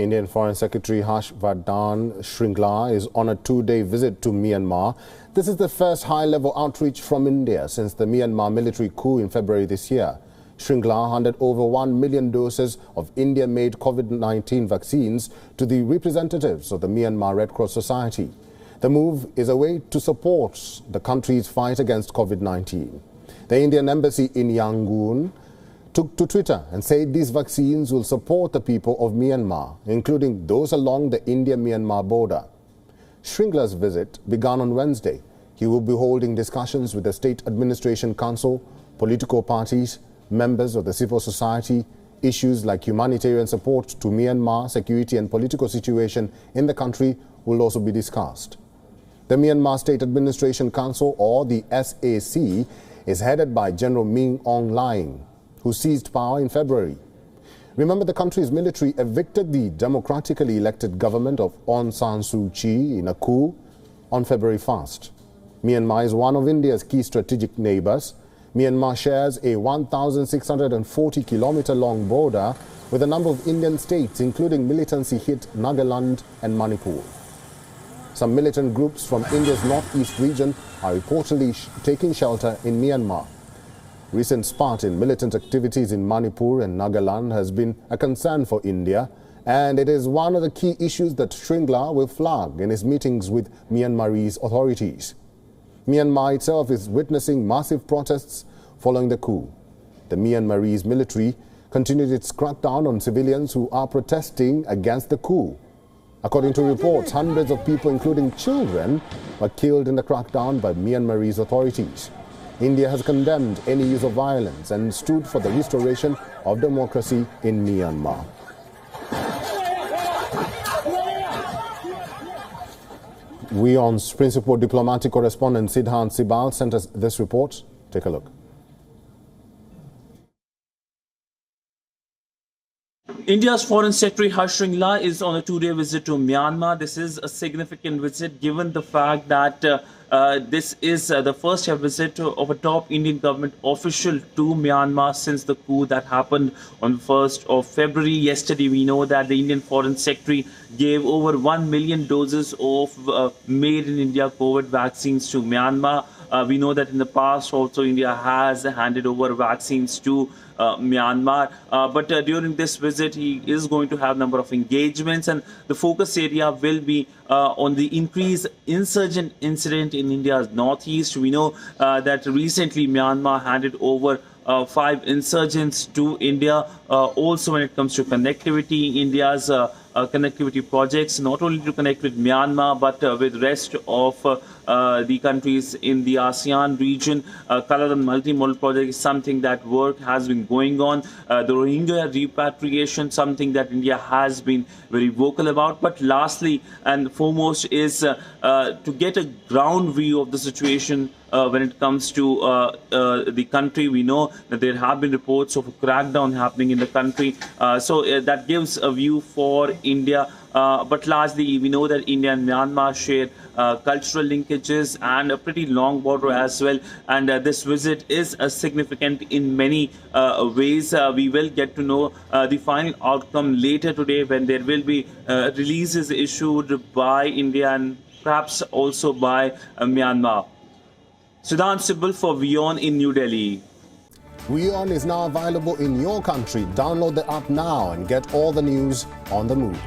Indian Foreign Secretary Harsh Shringla is on a two-day visit to Myanmar. This is the first high-level outreach from India since the Myanmar military coup in February this year. Shringla handed over 1 million doses of India-made COVID-19 vaccines to the representatives of the Myanmar Red Cross Society. The move is a way to support the country's fight against COVID-19. The Indian embassy in Yangon took to Twitter and said these vaccines will support the people of Myanmar, including those along the India-Myanmar border. Shringla's visit began on Wednesday. He will be holding discussions with the State Administration Council, political parties, members of the civil society. Issues like humanitarian support to Myanmar, security and political situation in the country will also be discussed. The Myanmar State Administration Council, or the SAC, is headed by General Min Aung Hlaing, who seized power in February. Remember, the country's military evicted the democratically elected government of Aung San Suu Kyi in a coup on February 1st. Myanmar is one of India's key strategic neighbors. Myanmar shares a 1,640-kilometer-long border with a number of Indian states, including militancy-hit Nagaland and Manipur. Some militant groups from India's northeast region are reportedly taking shelter in Myanmar. Recent spurt in militant activities in Manipur and Nagaland has been a concern for India, and it is one of the key issues that Shringla will flag in his meetings with Myanmarese authorities. Myanmar itself is witnessing massive protests following the coup. The Myanmarese military continued its crackdown on civilians who are protesting against the coup. According to reports, hundreds of people, including children, were killed in the crackdown by Myanmarese authorities. India has condemned any use of violence and stood for the restoration of democracy in Myanmar. WION's principal diplomatic correspondent Sidhant Sibal sent us this report. Take a look. India's Foreign Secretary Harsh Shringla is on a two-day visit to Myanmar. This is a significant visit given the fact that this is the first visit of a top Indian government official to Myanmar since the coup that happened on 1st of February. Yesterday, we know that the Indian Foreign Secretary gave over 1 million doses of made in India COVID vaccines to Myanmar. We know that in the past also India has handed over vaccines to Myanmar, but during this visit he is going to have a number of engagements, and the focus area will be on the increased insurgent incident in India's northeast. We know that recently Myanmar handed over 5 insurgents to India. Also when it comes to connectivity, India's connectivity projects, not only to connect with Myanmar but with rest of the countries in the ASEAN region. Kaladan multimodal project is something that work has been going on. The Rohingya repatriation, something that India has been very vocal about. But lastly and foremost is to get a ground view of the situation when it comes to the country. We know that there have been reports of a crackdown happening in the country. So that gives a view for India. But largely, we know that India and Myanmar share cultural linkages and a pretty long border as well. And this visit is significant in many ways. We will get to know the final outcome later today when there will be releases issued by India and perhaps also by Myanmar. Sidhant Sibal for WION in New Delhi. WION is now available in your country. Download the app now and get all the news on the move.